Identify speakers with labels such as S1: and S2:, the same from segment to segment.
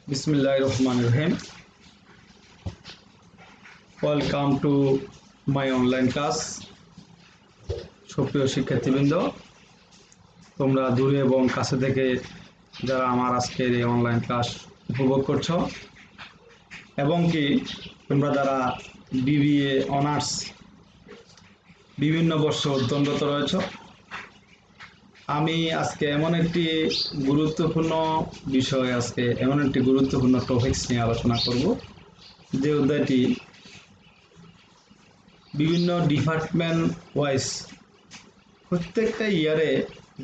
S1: Bismillahir Rahmanir Rahim. Welcome to my online class. সুপ্রিয় শিক্ষার্থীবৃন্দ, তোমরা দূরে এবং কাছে থেকে যারা আমার আজকের এই অনলাইন ক্লাস উপভোগ করছো এবং কি তোমরা যারা বিবিএ অনার্স বিভিন্ন বর্ষ অধ্যয়নরত রয়েছো, আমি আজকে এমন একটি গুরুত্বপূর্ণ টপিকস নিয়ে আলোচনা করব, যে অধ্যায়টি বিভিন্ন ডিপার্টমেন্ট ওয়াইজ প্রত্যেকটা ইয়ারে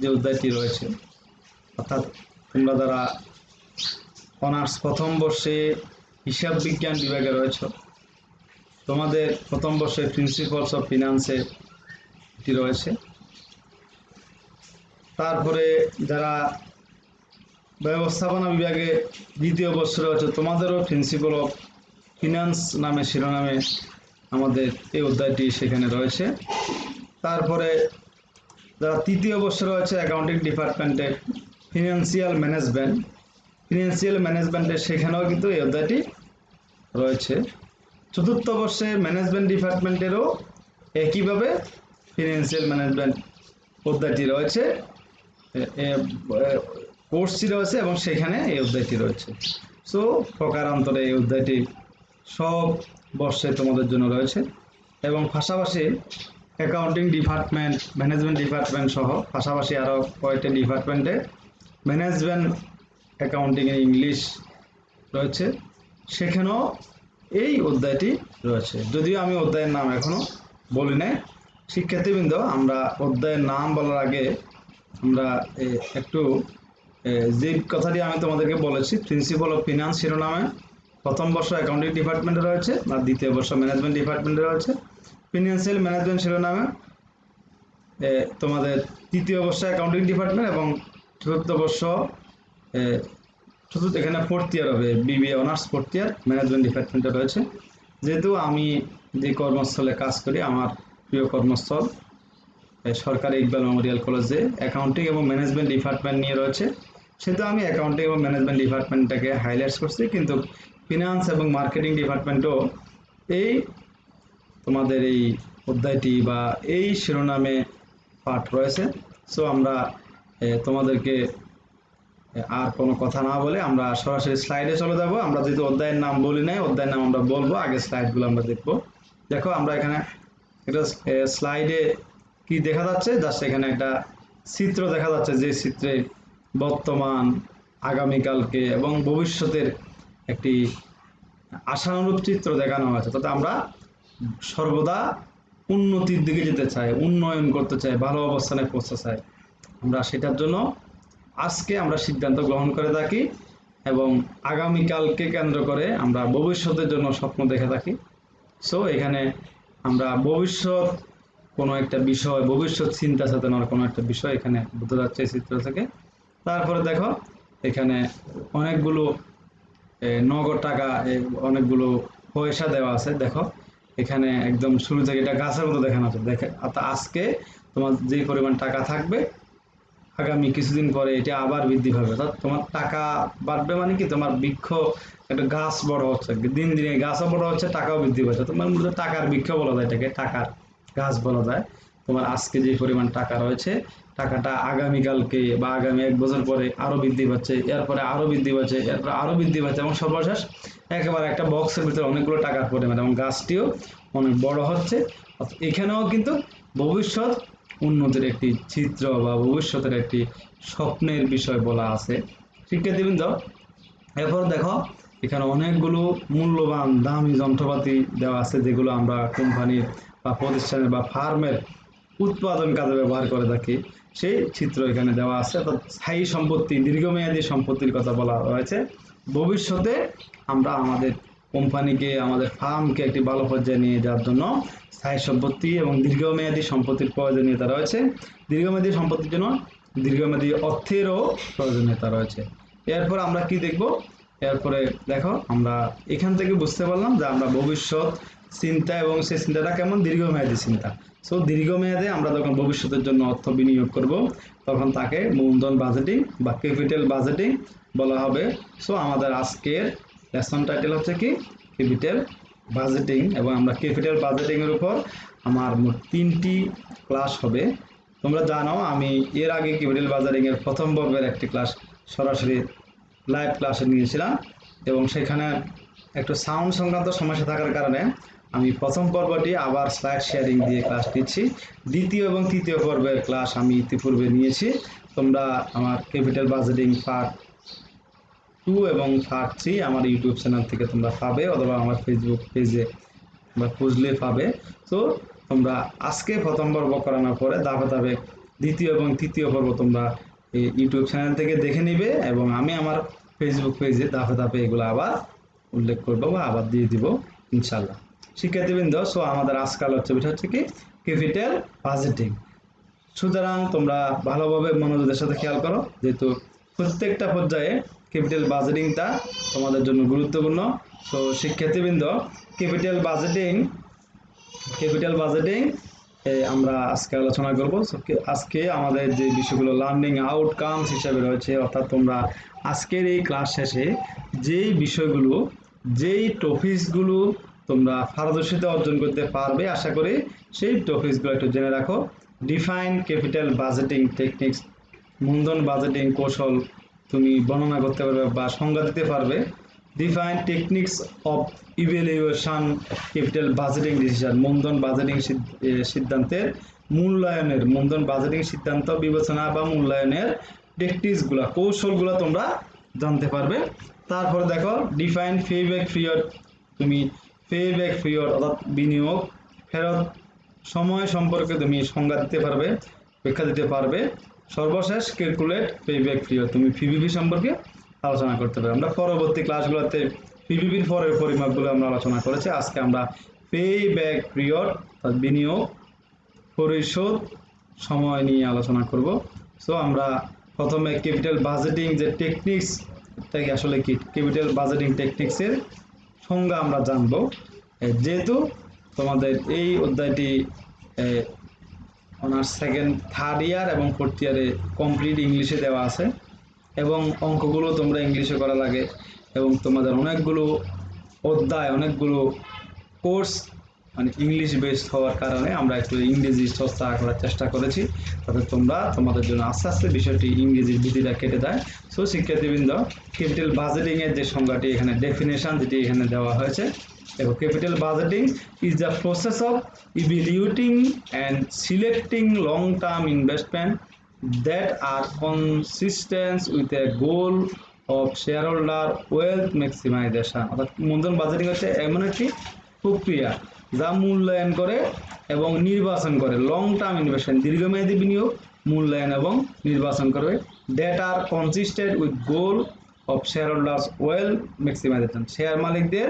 S1: যে অধ্যায়টি রয়েছে, অর্থাৎ তোমরা যারা অনার্স প্রথম বর্ষে হিসাব বিজ্ঞান বিভাগে রয়েছে, তোমাদের প্রথম বর্ষে প্রিন্সিপালস অফ ফিনান্সে এটি রয়েছে। তারপরে যারা ব্যবস্থাপনা বিভাগে দ্বিতীয় বর্ষে রয়েছে, তোমাদেরও প্রিন্সিপাল অফ ফিনান্স নামে শিরোনামে আমাদের এই অধ্যায়টি সেখানে রয়েছে। তারপরে যারা তৃতীয় বর্ষে রয়েছে অ্যাকাউন্টিং ডিপার্টমেন্টে ফিনান্সিয়াল ম্যানেজমেন্টে সেখানেও কিন্তু এই অধ্যায়টি রয়েছে। চতুর্থ বর্ষে ম্যানেজমেন্ট ডিপার্টমেন্টেরও একইভাবে ফিনান্সিয়াল ম্যানেজমেন্ট অধ্যায়টি রয়েছে, কোর্সটি রয়েছে এবং সেখানে এই অধ্যায়টি রয়েছে। সো প্রকারান্তরে এই অধ্যায়টি সব বর্ষে তোমাদের জন্য রয়েছে এবং পাশাপাশি অ্যাকাউন্টিং ডিপার্টমেন্ট, ম্যানেজমেন্ট ডিপার্টমেন্ট সহ পাশাপাশি আরও কয়েকটা ডিপার্টমেন্টে ম্যানেজমেন্ট অ্যাকাউন্টিং ইংলিশ রয়েছে, সেখানেও এই অধ্যায়টি রয়েছে। যদিও আমি অধ্যায়ের নাম এখনও বলি নাই। শিক্ষার্থীবৃন্দ, আমরা অধ্যায়ের নাম বলার আগে আমরা একটু যে কথাটি আমি তোমাদেরকে বলেছি, প্রিন্সিপাল অফ ফিনান্স শিরোনামে প্রথম বর্ষ অ্যাকাউন্টিং ডিপার্টমেন্টে রয়েছে আর দ্বিতীয় বর্ষ ম্যানেজমেন্ট ডিপার্টমেন্টে রয়েছে। ফিনান্সিয়াল ম্যানেজমেন্ট শিরোনামে তোমাদের তৃতীয় বর্ষ অ্যাকাউন্টিং ডিপার্টমেন্ট এবং চতুর্থ বর্ষ এখানে ফোর্থ ইয়ার হবে BBA honours fourth year management ডিপার্টমেন্টে রয়েছে। যেহেতু আমি যে কর্মস্থলে কাজ করি, আমার প্রিয় কর্মস্থল সরকারি ইকবাল মেমোরিয়াল কলেজে অ্যাকাউন্টিং এবং ম্যানেজমেন্ট ডিপার্টমেন্ট নিয়ে রয়েছে, সেহেতু আমি অ্যাকাউন্টিং এবং ম্যানেজমেন্ট ডিপার্টমেন্টটাকে হাইলাইটস করছি, কিন্তু ফিনান্স এবং মার্কেটিং ডিপার্টমেন্টও এই তোমাদের এই অধ্যায়টি বা এই শিরোনামে পাঠ রয়েছে। সো আমরা তোমাদেরকে আর কোনো কথা না বলে আমরা সরাসরি স্লাইডে চলে যাব। আমরা যেহেতু অধ্যায়ের নাম বলি নাই, অধ্যায়ের নাম আমরা বলবো, আগে স্লাইডগুলো আমরা দেখবো। দেখো, আমরা এখানে একটা স্লাইডে কি দেখা যাচ্ছে, জাস্ট এখানে একটা চিত্র দেখা যাচ্ছে, যে চিত্রে বর্তমান, আগামীকালকে এবং ভবিষ্যতের একটি আশানুরূপ চিত্র দেখানো হয়েছে। তাতে আমরা সর্বদা উন্নতির দিকে যেতে চাই, উন্নয়ন করতে চাই, ভালো অবস্থানে পৌঁছতে চাই। আমরা সেটার জন্য আজকে আমরা সিদ্ধান্ত গ্রহণ করে থাকি এবং আগামীকালকে কেন্দ্র করে আমরা ভবিষ্যতের জন্য স্বপ্ন দেখে থাকি। সো এখানে আমরা ভবিষ্যৎ কোনো একটা বিষয়, ভবিষ্যৎ চিন্তা চেতনার কোনো একটা বিষয় এখানে বোঝা যাচ্ছে এই চিত্র থেকে। তারপরে দেখো, এখানে অনেকগুলো নগদ টাকা, অনেকগুলো পয়সা দেওয়া আছে। দেখো এখানে একদম শুরু থেকে এটা গাছের মতো দেখানো আছে। আজকে তোমার যে পরিমাণ টাকা থাকবে, আগামী কিছুদিন পরে এটা আবার বৃদ্ধি পাবে। অর্থাৎ তোমার টাকা বাড়বে, মানে কি তোমার বৃক্ষ একটা গাছ বড় হচ্ছে, দিন দিনে গাছও বড় হচ্ছে, টাকাও বৃদ্ধি পাচ্ছে। তোমার মূলত টাকার বৃক্ষ বলা যায়, এটাকে টাকার গাছ বলা যায়। তোমার আজকে যে পরিমাণ টাকা রয়েছে, টাকাটা আগামীকালকে বা আগামী 1 বছর পরে আরো বৃদ্ধি পাচ্ছে, এরপরে আরো বৃদ্ধি পাচ্ছে, এরপরে আরো বৃদ্ধি পাচ্ছে এবং সর্বশেষ একেবারে একটা বক্সের ভিতরে অনেকগুলো টাকার পরিমাণ, এবং গাছটিও অনেক বড় হচ্ছে। এখানেও কিন্তু ভবিষ্যৎ উন্নতির একটি চিত্র বা ভবিষ্যতের একটি স্বপ্নের বিষয় বলা আছে। শিক্ষার্থীবৃন্দ, এরপর দেখো এখানে অনেকগুলো মূল্যবান দামি যন্ত্রপাতি দেওয়া আছে, যেগুলো আমরা কোম্পানির বা প্রতিষ্ঠানের বা ফার্মের উৎপাদন কাজে ব্যবহার করে থাকি, সেই চিত্র এখানে দেওয়া আছে। অর্থাৎ স্থায়ী সম্পত্তি, দীর্ঘমেয়াদী সম্পত্তির কথা বলা হয়েছে। ভবিষ্যতে আমরা আমাদের কোম্পানিকে, আমাদের ফার্মকে একটি ভালো পর্যায়ে নিয়ে যাওয়ার জন্য স্থায়ী সম্পত্তি এবং দীর্ঘমেয়াদী সম্পত্তির প্রয়োজনীয়তা রয়েছে। দীর্ঘমেয়াদী সম্পত্তির জন্য দীর্ঘমেয়াদী অর্থেরও প্রয়োজনীয়তা রয়েছে। এরপর আমরা কি দেখব? এরপরে দেখো, আমরা এখান থেকে বুঝতে পারলাম যে আমরা ভবিষ্যৎ চিন্তা, এবং সেই চিন্তাটা কেমন, দীর্ঘমেয়াদী চিন্তা। সো দীর্ঘমেয়াদে আমরা যখন ভবিষ্যতের জন্য অর্থ বিনিয়োগ করব তখন তাকে মূলধন বাজেটিং বা ক্যাপিটাল বাজেটিং বলা হবে। সো আমাদের আজকের লেসন টাইটেল হচ্ছে কি, ক্যাপিটাল বাজেটিং, এবং আমরা ক্যাপিটাল বাজেটিং এর উপর আমার মোট 3টি ক্লাস হবে। তোমরা জানো আমি এর আগে ক্যাপিটাল বাজেটিং এর প্রথম পর্বের একটি ক্লাস সরাসরি লাইভ ক্লাসে নিয়েছিলাম, এবং সেখানে একটু সাউন্ড সংক্রান্ত সমস্যা থাকার কারণে আমি প্রথম পর্বটি আবার স্লাইড শেয়ারিং দিয়ে ক্লাস দিচ্ছি। দ্বিতীয় এবং তৃতীয় পর্বের ক্লাস আমি ইতিপূর্বে নিয়েছি। তোমরা আমার ক্যাপিটাল বাজেটিং পার্ট 2 এবং পার্ট 3 আমার ইউটিউব চ্যানেল থেকে তোমরা পাবে, অথবা আমার ফেসবুক পেজে বা খুঁজলে পাবে। তো তোমরা আজকে প্রথম পর্ব করানোর পরে ধাপে ধাপে দ্বিতীয় এবং তৃতীয় পর্ব তোমরা এই ইউটিউব চ্যানেল থেকে দেখে নিবে, এবং আমি আমার ফেসবুক পেজে ধাপে ধাপে এগুলো আবার উল্লেখ করবো বা আবার দিয়ে দিব ইনশাল্লাহ। শিক্ষার্থীবৃন্দ, সো আমাদের আজকাল বিষয় হচ্ছে কি, ক্যাপিটাল বাজেটিং। সুতরাং তোমরা ভালোভাবে মনোযোগের সাথে খেয়াল করো, যেহেতু প্রত্যেকটা পর্যায়ে ক্যাপিটাল বাজেটিংটা তোমাদের জন্য গুরুত্বপূর্ণ। তো শিক্ষার্থীবৃন্দ, ক্যাপিটাল বাজেটিং আমরা আজকে আলোচনা করব। আজকে আমাদের যে বিষয়গুলো লার্নিং আউটকামস হিসাবে রয়েছে, অর্থাৎ তোমরা আজকের এই ক্লাস শেষে যেই বিষয়গুলো, যেই টপিকসগুলো তোমরা পারদর্শিতা অর্জন করতে পারবে আশা করি, সেই টপিকসগুলো একটু জেনে রাখো। ডিফাইন ক্যাপিটাল বাজেটিং টেকনিক্স, মূলধন বাজেটিং কৌশল তুমি বর্ণনা করতে পারবে বা সংজ্ঞা দিতে পারবে। Define techniques of evaluation capital budgeting decision, মূলধন বাজেটিং সিদ্ধান্তের মূল্যায়নের, মূলধন বাজেটিং সিদ্ধান্ত বিবেচনা বা মূল্যায়নের টেকনিক্সগুলো, কৌশলগুলো তোমরা জানতে পারবে। তারপরে দেখো ডিফাইন পেব্যাক পিরিয়ড, তুমি পেব্যাক পিরিয়ড অর্থাৎ বিনিয়োগ ফেরত সময় সম্পর্কে তুমি সংজ্ঞা দিতে পারবে, ব্যাখ্যা দিতে পারবে। সর্বশেষ ক্যালকুলেট পেব্যাক পিরিয়ড, তুমি পিভিপি সম্পর্কে আলোচনা করতে পারবে। আমরা পরবর্তী ক্লাসগুলোতে পিভিপির পরের পরিমাপগুলো আমরা আলোচনা করেছি। আজকে আমরা পেব্যাক পিরিয়ড অর্থাৎ বিনিয়োগ পরিশোধ সময় নিয়ে আলোচনা করব। সো আমরা প্রথমে ক্যাপিটাল বাজেটিং যে টেকনিক্স থেকে আসলে কি, ক্যাপিটাল বাজেটিং টেকনিক্সের সংজ্ঞা আমরা জানব। যেহেতু তোমাদের এই অধ্যায়টি অনার্স সেকেন্ড, থার্ড ইয়ার এবং ফোর্থ ইয়ারে কমপ্লিট ইংলিশে দেওয়া আছে, এবং অঙ্কগুলো তোমরা ইংলিশে করা লাগে, এবং তোমাদের অনেকগুলো অধ্যায়, অনেকগুলো কোর্স মানে ইংলিশ বেসড হওয়ার কারণে আমরা একটু ইংরেজি চর্চা করার চেষ্টা করেছি, তাতে তোমাদের জন্য আস্তে আস্তে বিষয়টি ইংরেজির ভীতিটা কেটে দেয়। সো শিক্ষার্থীবৃন্দ, ক্যাপিটাল বাজেটিংয়ের যে সংজ্ঞাটি এখানে, ডেফিনেশন যেটি এখানে দেওয়া হয়েছে, এবং capital budgeting is the process of evaluating and selecting long term investment that are consistent with a goal of shareholder wealth maximization। অর্থাৎ মূলধন বাজেটিং হচ্ছে এমন একটি প্রক্রিয়া যা মূল্যায়ন করে এবং নির্বাচন করে লং টার্ম ইনভেস্টমেন্ট, দীর্ঘমেয়াদী বিনিয়োগ মূল্যায়ন এবং নির্বাচন করবে, that are consistent with goal of shareholders wealth maximization, share মালিকদের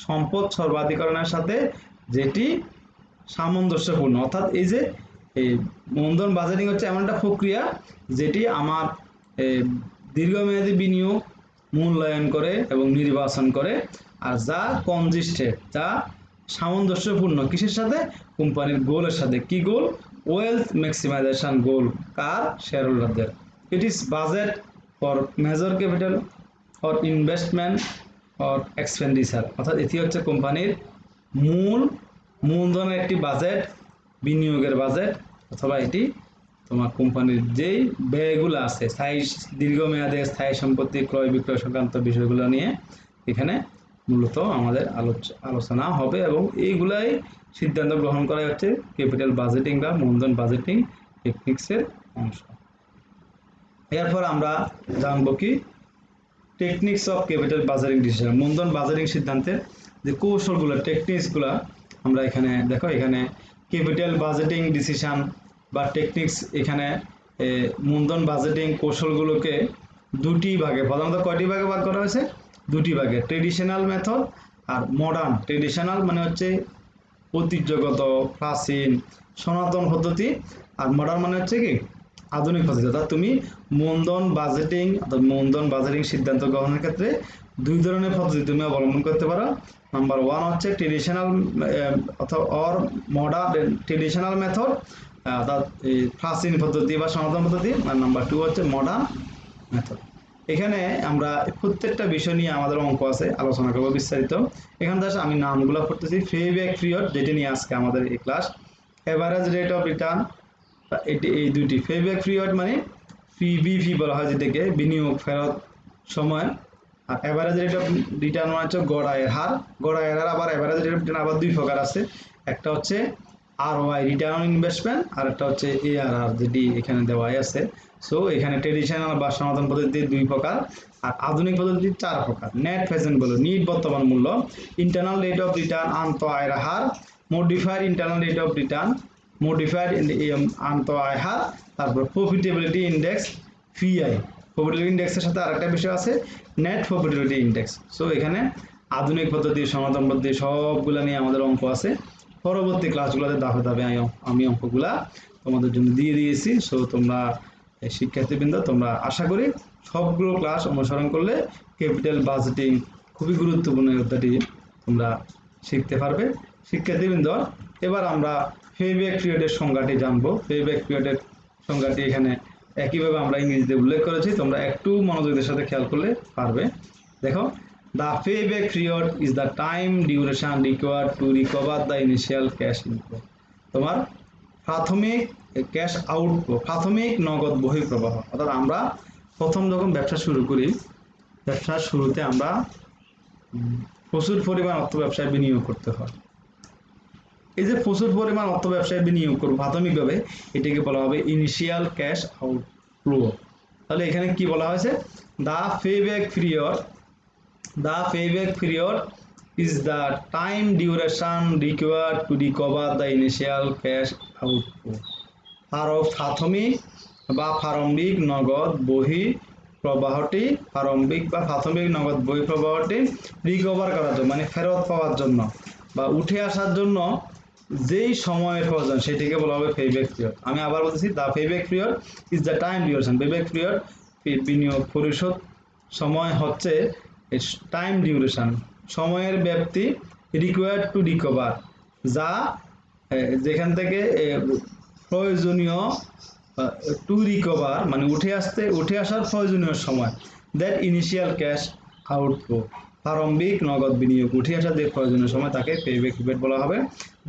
S1: সম্পদ সর্বাধিকরণের সাথে যেটি সামঞ্জস্যপূর্ণ। অর্থাৎ এই যে এই মূলধন বাজেটিং হচ্ছে এমন একটা প্রক্রিয়া যেটি আমার দীর্ঘমেয়াদী বিনিয়োগ মূল্যায়ন করে এবং নির্বাচন করে, আর যা কনজিস্টেন্ট, যা সামঞ্জস্যপূর্ণ কিসের সাথে, কোম্পানির গোলের সাথে। কি গোল? ওয়েলথ ম্যাক্সিমাইজেশন গোল, কার? শেয়ার হোল্ডারদের। It is budget for major capital for investment or expenditure, অর্থাৎ এটি হচ্ছে কোম্পানির মূলধনের একটি বাজেট, বিনিয়োগের বাজেট, অথবা এটি তোমার কোম্পানির যেই ব্যয়গুলো আছে, স্থায়ী দীর্ঘমেয়াদে স্থায়ী সম্পত্তি ক্রয় বিক্রয় সংক্রান্ত বিষয়গুলো নিয়ে এখানে মূলত আমাদের আলোচনা হবে, এবং এইগুলাই সিদ্ধান্ত গ্রহণ করা হচ্ছে ক্যাপিটাল বাজেটিং বা মূলধন বাজেটিং টেকনিক্সের অংশ। এরপর আমরা জানবো কি, techniques of capital budgeting decision, মূলধন বাজেটিং সিদ্ধান্তের যে কৌশলগুলো, টেকনিক্সগুলো আমরা এখানে দেখো, এখানে ক্যাপিটাল বাজেটিং ডিসিশন বা টেকনিক্স, এখানে মূলধন বাজেটিং কৌশলগুলোকে দুটি ভাগে, প্রধানত কয়টি ভাগে ভাগ করা হয়েছে? দুটি ভাগে, ট্রেডিশনাল মেথড আর মডার্ন। ট্রেডিশনাল মানে হচ্ছে ঐতিহ্যগত, প্রাচীন, সনাতন পদ্ধতি, আর মডার্ন মানে হচ্ছে কি আধুনিক পদ্ধতি, অর্থাৎ তুমি মূলধন বাজেটিং সিদ্ধান্ত গ্রহণের ক্ষেত্রে দুই ধরনের পদ্ধতি তুমি অবলম্বন করতে পারো। নাম্বার ওয়ান হচ্ছে traditional or modern traditional method, অর্থাৎ প্রাচীন পদ্ধতি বা সনাতন পদ্ধতি, আর নাম্বার টু হচ্ছে মডার্ন মেথড। এখানে আমরা প্রত্যেকটা বিষয় নিয়ে আমাদের অঙ্ক আছে, আলোচনা করবো বিস্তারিত। এখানে জাস্ট আমি নামগুলো পড়তেছি। পেব্যাক পিরিয়ড, যেটি নিয়ে আজকে আমাদের এই class. Average rate of return, এটি এই দুটি। পেব্যাক পিরিয়ড মানে পিবিপি বলা হয় যেটাকে, বিনিয়োগ ফেরত সময়। আর এভারেজ রেট অফ রিটার্ন মানে হচ্ছে গড় আয়ের হার। গড় আয়ের হার আবার এভারেজ রেট অফ রিটার্ন আবার দুই প্রকার আছে। একটা হচ্ছে ROI, রিটার্ন অন ইনভেস্টমেন্ট, আর একটা হচ্ছে ARR, যেটি এখানে দেওয়াই আছে। সো এখানে ট্রেডিশনাল বা সনাতন পদ্ধতি দুই প্রকার, আর আধুনিক পদ্ধতি চার প্রকার। নেট প্রেজেন্ট ভ্যালু, নিট বর্তমান মূল্য। ইন্টারনাল রেট অফ রিটার্ন, আন্ত আয়ের হার। Modified internal rate of return, modified আন্ত আয় হার। তারপর প্রফিটেবিলিটি ইন্ডেক্স, PI। প্রফিটেবিলিটি ইন্ডেক্সের সাথে আরেকটা বিষয় আছে, নেট প্রফিটেবিলিটি ইন্ডেক্স। সো এখানে আধুনিক পদ্ধতি, সনাতন পদ্ধতি সবগুলা নিয়ে আমাদের অঙ্ক আছে। পরবর্তী ক্লাসগুলোতে ধাপে ধাপে আমি অঙ্কগুলা তোমাদের জন্য দিয়ে দিয়েছি। সো তোমরা শিক্ষার্থীবৃন্দ, তোমরা আশা করি সবগুলো ক্লাস অনুসরণ করলে ক্যাপিটাল বাজেটিং খুবই গুরুত্বপূর্ণ অধ্যায়টি তোমরা শিখতে পারবে। শিক্ষার্থীবৃন্দ, এবার আমরা পেব্যাক পিরিয়ডের সংজ্ঞাটি জানবো। পেব্যাক পিরিয়ডের সংজ্ঞাটি এখানে একইভাবে আমরা ইংরেজিতে উল্লেখ করেছি, তোমরা একটু মনোযোগের সাথে খেয়াল করলে পারবে। দেখো, the payback period is the time duration required to recover the initial cash inflow। তোমার প্রাথমিক ক্যাশ আউটফ্লো, প্রাথমিক নগদ বহিঃপ্রবাহ। অর্থাৎ আমরা প্রথম যখন ব্যবসা শুরু করি, ব্যবসার শুরুতে আমরা প্রচুর পরিমাণ অর্থ ব্যবসায় বিনিয়োগ করতে হয়। এই যে প্রচুর পরিমাণ অর্থ ব্যবসায় বিনিয়োগ করবো প্রাথমিকভাবে, এটাকে বলা হবে ইনিশিয়াল ক্যাশ আউটফ্লো। তাহলে এখানে কি বলা হয়েছে, the payback period is the time duration required to recover the initial cash outflow। প্রাথমিক বা প্রারম্ভিক নগদ বহিঃপ্রবাহটি, প্রাথমিক নগদ বহিঃপ্রবাহটি রিকভার করার জন্য, মানে ফেরত পাওয়ার জন্য বা উঠে আসার জন্য যেই সময়ের প্রয়োজন, সেটিকে বলা হবে পেব্যাক পিরিয়ড। আমি আবার বলতেছি, the payback period is the time duration. Payback period বিনিয়োগ পরিশোধ সময় হচ্ছে টাইম ডিউরেশন, সময়ের ব্যাপ্তি, রিকোয়ার্ড টু রিকভার, যা যেখান থেকে প্রয়োজনীয়, টু রিকভার মানে উঠে আসার প্রয়োজনীয় সময়, দ্যাট ইনিশিয়াল ক্যাশ আউটফ্লো, প্রারম্ভিক নগদ বিনিয়োগ উঠে আসার যে প্রয়োজনীয় সময়, তাকে পেব্যাক পিরিয়ড বলা হবে।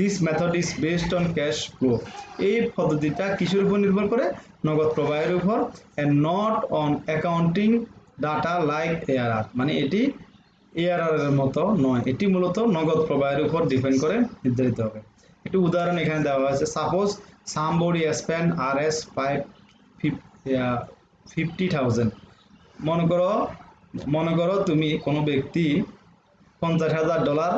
S1: This method is based on cash flow. এই পদ্ধতিটা কিসের উপর নির্ভর করে, নগদ প্রবাহের উপর, and not on accounting data like ARR। মানে এটি ARR এর মতো নয়, এটি মূলত নগদ প্রবাহের উপর ডিপেন্ড করে নির্ধারিত হবে। একটু উদাহরণ এখানে দেওয়া হয়েছে। Suppose somebody spend RS 50,000। মনে করো তুমি কোনো ব্যক্তি $50,000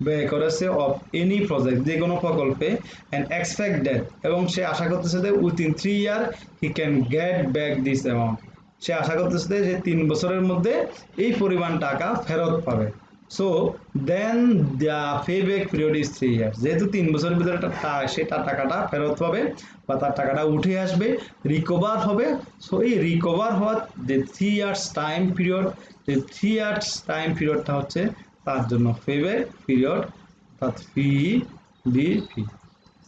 S1: ব্যয় করেছে অফ এনি প্রজেক্ট, যে কোনো প্রকল্পে, অ্যান্ড এক্সপেক্ট দ্যাট, এবং সে আশা করতেছে যে within 3 years he can get back this amount. সে আশা করতেছে যে 3 বছরের মধ্যে এই পরিমাণ টাকা ফেরত পাবে। So then the payback period is 3 years। যেহেতু 3 বছরের ভিতরে সে তার টাকাটা ফেরত পাবে বা তার টাকাটা উঠে আসবে, রিকভার হবে। সো এই রিকভার হওয়ার যে 3 years টাইম পিরিয়ড, যে 3 years টাইম পিরিয়ডটা হচ্ছে তার জন্য পেব্যাক পিরিয়ড, অর্থাৎ PBP।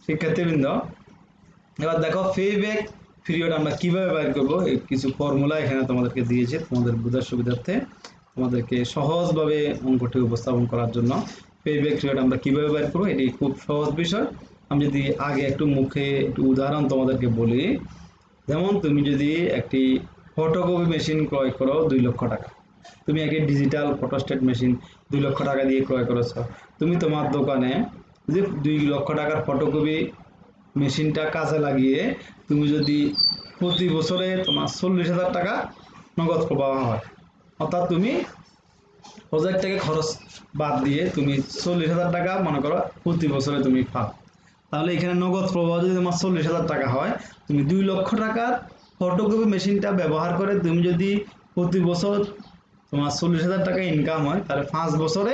S1: শিক্ষার্থীবৃন্দ, এবার দেখো পেব্যাক পিরিয়ড আমরা কিভাবে বের করবো, কিছু ফর্মুলা এখানে তোমাদেরকে দিয়েছে তোমাদের বোঝার সুবিধার্থে, তোমাদেরকে সহজভাবে অঙ্কটি উপস্থাপন করার জন্য। পেব্যাক পিরিয়ড আমরা কিভাবে বের করবো, এটি খুব সহজ বিষয়। আমি যদি আগে একটু উদাহরণ তোমাদেরকে বলি, যেমন তুমি যদি একটি ফটোকপি মেশিন ক্রয় করো 2 লক্ষ টাকা, তুমি একটি ডিজিটাল ফটোস্টেট মেশিন 2 লক্ষ টাকা দিয়ে ক্রয় করেছো। তুমি তোমার দোকানে যে 2 লক্ষ টাকার ফটোকপি মেশিনটা কাজে লাগিয়ে তুমি যদি প্রতি বছরে তোমার 40,000 টাকা নগদ প্রবাহ হয়, অর্থাৎ তুমি প্রজেক্ট থেকে খরচ বাদ দিয়ে তুমি 40,000 টাকা মনে করো প্রতি বছরে তুমি পাও, তাহলে এখানে নগদ প্রবাহ যদি তোমার 40,000 টাকা হয়, তুমি 2 লক্ষ টাকার ফটোকপি মেশিনটা ব্যবহার করে তুমি যদি প্রতি বছর তোমার 40,000 টাকা ইনকাম হয়, তাহলে 5 বছরে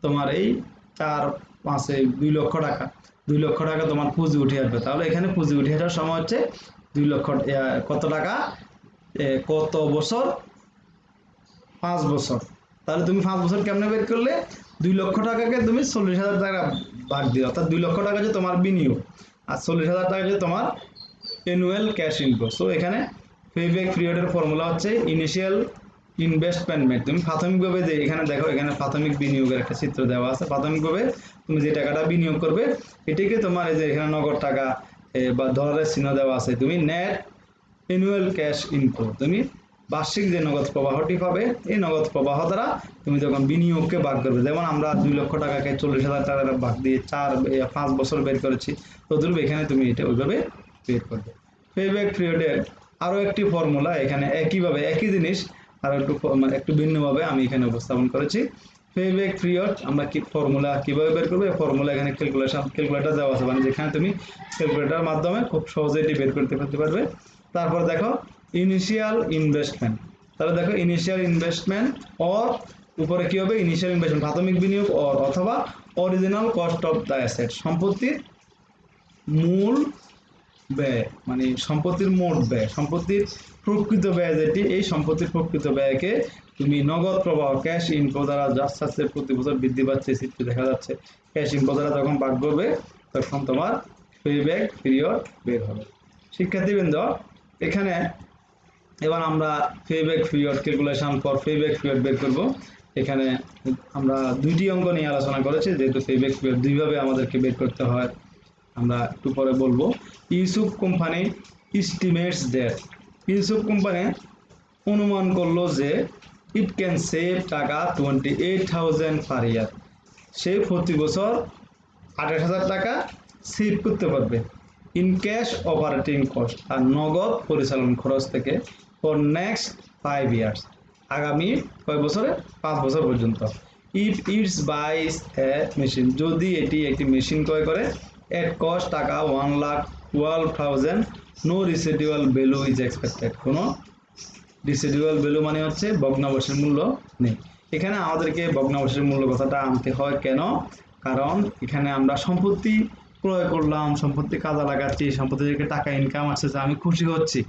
S1: তোমার এই 4-5 2 লক্ষ টাকা তোমার পুঁজি উঠে আসবে। তাহলে এখানে পুঁজি উঠে আসার সময় হচ্ছে 2 লক্ষ কত টাকা, কত বছর, 5 বছর। তাহলে তুমি 5 বছর কেমনে বের করলে, 2 লক্ষ টাকাকে তুমি 40,000 টাকা ভাগ দিও, অর্থাৎ 2 লক্ষ টাকা যে তোমার বিনিয়োগ আর 40,000 টাকা যে তোমার অ্যানুয়াল ক্যাশ ইনফ্লো। সো এখানে পেব্যাক পিরিয়ডের ফর্মুলা হচ্ছে ইনিশিয়াল ইনভেস্টমেন্ট মেড। তুমি প্রাথমিকভাবে যে এখানে দেখো, এখানে প্রাথমিক বিনিয়োগের একটা চিত্র দেওয়া আছে। প্রাথমিকভাবে তুমি যে টাকাটা বিনিয়োগ করবে এটিকে তোমার এই যে এখানে নগদ টাকা বা ডলারের চিহ্ন দেওয়া আছে, তুমি নেট অ্যানুয়াল ক্যাশ ইনফ্লো, তুমি বার্ষিক যে নগদ প্রবাহটি পাবে এই নগদ প্রবাহ দ্বারা তুমি যখন বিনিয়োগকে ভাগ করবে, যেমন আমরা 2 লক্ষ টাকাকে 40,000 টাকার ভাগ দিয়ে 5 বছর বের করেছি, তদ্রূপ এখানে তুমি এটা ওইভাবে বের করবে। পেব্যাক পিরিয়ডের আরও একটি ফর্মুলা এখানে একইভাবে একই জিনিস আর একটু ভিন্নভাবে আমি এখানে উপস্থাপন করেছি। পেব্যাক পিরিয়ড আমরা কি ফর্মুলা কিভাবে বের করবে, ফর্মুলা এখানে ক্যালকুলেটর দেওয়া আছে, মানে যেখানে তুমি ক্যালকুলেটরের মাধ্যমে খুব সহজে এটি বের করতে পারবে। তারপর দেখো ইনিশিয়াল ইনভেস্টমেন্ট, তাহলে দেখো ইনিশিয়াল ইনভেস্টমেন্ট অর উপরে কি হবে, ইনিশিয়াল ইনভেস্টমেন্ট প্রাথমিক বিনিয়োগ অর অথবা original cost of the asset, সম্পত্তির মূল ব্যয়, মানে সম্পত্তির মোট ব্যয়, সম্পত্তির প্রকৃত ব্যয় যেটি, এই সম্পত্তির প্রকৃত ব্যয়কে তুমি নগদ প্রবাহ ক্যাশ ইনফ্লো দ্বারা আস্তে আস্তে প্রতি বছর বৃদ্ধি পাচ্ছে, চিত্রে দেখা যাচ্ছে, ক্যাশ ইনফ্লো দ্বারা যখন ভাগ করবে তখন তোমার পেব্যাক পিরিয়ড বের হবে। শিক্ষার্থীবৃন্দ, এখানে এবার আমরা payback period calculation for payback period বের করব। এখানে আমরা দুইটি অঙ্ক নিয়ে আলোচনা করেছি, যেহেতু পেব্যাক পিরিয়ড দুইভাবে আমাদেরকে বের করতে হয়, আমরা একটু পরে বলবো। Yusuf company estimates that, Yusuf company অনুমান করলো যে ইট ক্যান সেভ টাকা 28,000 পার ইয়ার, সে প্রতি বছর 28,000 টাকা সেভ করতে পারবে ইন ক্যাশ অপারেটিং কস্ট, আর নগদ পরিচালন খরচ থেকে ফর নেক্সট 5 ইয়ার্স, আগামী কয় বছরে, 5 বছর পর্যন্ত। ইফ ইটস বাইস এ মেশিন, যদি এটি একটি মেশিন ক্রয় করে, এট কস্ট টাকা 1,12,000, নো রিসিডুয়াল ভ্যালু ইজ এক্সপেক্টেড, কোনো রিসিডুয়াল ভ্যালু মানে হচ্ছে ভগ্নাবশের মূল্য নেই। এখানে আমাদেরকে ভগ্নাবশের মূল্য কথাটা আনতে হয় কেন, কারণ এখানে আমরা সম্পত্তি ক্রয় করলাম, সম্পত্তি কাজে লাগাচ্ছি, সম্পত্তি থেকে টাকা ইনকাম আসছে, আমি খুশি হচ্ছি,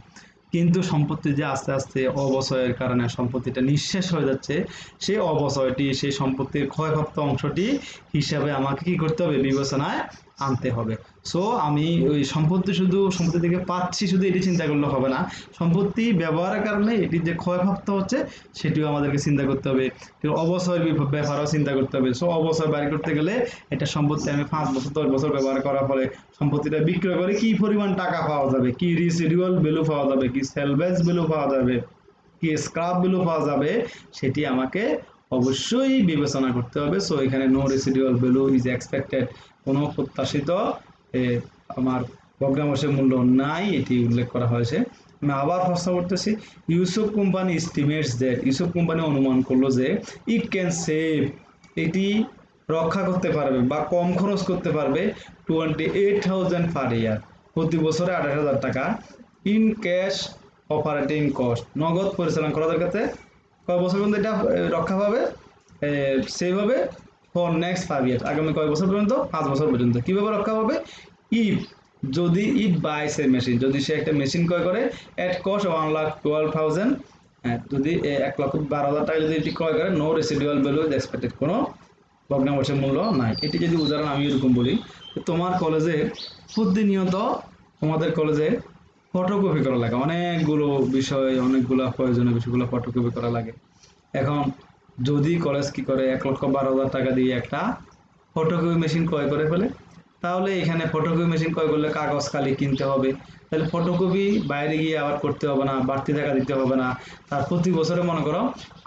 S1: কিন্তু সম্পত্তি যে আস্তে আস্তে অবচয়ের কারণে সম্পত্তিটা নিঃশেষ হয়ে যাচ্ছে, সেই অবচয়টি, সেই সম্পত্তির ক্ষয়প্রাপ্ত অংশটি হিসাবে আমাকে কি করতে হবে, বিবেচনায় আনতে হবে। সো আমি ওই সম্পত্তি থেকে পাচ্ছি শুধু এটি চিন্তা করলে হবে না, সম্পত্তি ব্যবহারের কারণে এটি যে ক্ষয়প্রাপ্ত হচ্ছে সেটিও আমাদেরকে চিন্তা করতে হবে, অবচয়ের ব্যাপারেও চিন্তা করতে হবে। সো অবচয় বাড়ি করতে গেলে এটা সম্পত্তি আমি 5 বছর 10 বছর ব্যবহার করার ফলে সম্পত্তিটা বিক্রয় করে কি পরিমাণ টাকা পাওয়া যাবে, কি রিসিডুয়াল ভ্যালু পাওয়া যাবে, কি সেলভেজ ভ্যালু পাওয়া যাবে, কি স্ক্র্যাপ ভ্যালু পাওয়া যাবে, সেটি আমাকে অবশ্যই বিবেচনা করতে হবে। সো এখানে no residual value is expected, কোনো প্রত্যাশিত আমার ভগ্নাংশের মূল্য নাই, এটি উল্লেখ করা হয়েছে। আমি আবার প্রশ্ন করতেছি, Yusuf company estimates that, Yusuf company অনুমান করলো যে ইট ক্যান সেভ, এটি রক্ষা করতে পারবে বা কম খরচ করতে পারবে 28,000 পার ইয়ার, প্রতি বছরে 28,000 টাকা, ইন ক্যাশ অপারেটিং কস্ট, নগদ পরিচালনা করার ক্ষেত্রে কয় বছর পর্যন্ত এটা রক্ষা পাবে, সেভ হবে ফর নেক্সট 5 ইয়ার্স, আগামী কয় বছর পর্যন্ত, 5 বছর পর্যন্ত। কিভাবে রক্ষা পাবে, ইফ যদি ইট বাইস এ মেশিন, যদি সে একটা মেশিন ক্রয় করে, এট কস্ট 1,12,000, যদি 1,12,000 টাকা যদি এটি ক্রয় করে, no residual value is expected, কোনো ভগ্নাংশের মূল্য নাই। এটি যদি উদাহরণ আমি এরকম বলি, তোমার কলেজে প্রতিনিয়ত তোমাদের কলেজে ফটোকপি করা লাগে, অনেকগুলো বিষয়, অনেকগুলো প্রয়োজনীয় বিষয়গুলো ফটোকপি করা লাগে। এখন যদি কলেজ কি করে 1,12,000 টাকা দিয়ে একটা ফটোকপি মেশিন ক্রয় করে ফেলে, তাহলে এখানে ফটোকপি মেশিন ক্রয় করলে কাগজ কালি কিনতে হবে, তাহলে ফটোকপি বাইরে গিয়ে আবার করতে হবে না, বাড়তি টাকা দিতে হবে না, তার প্রতি বছরে মনে করো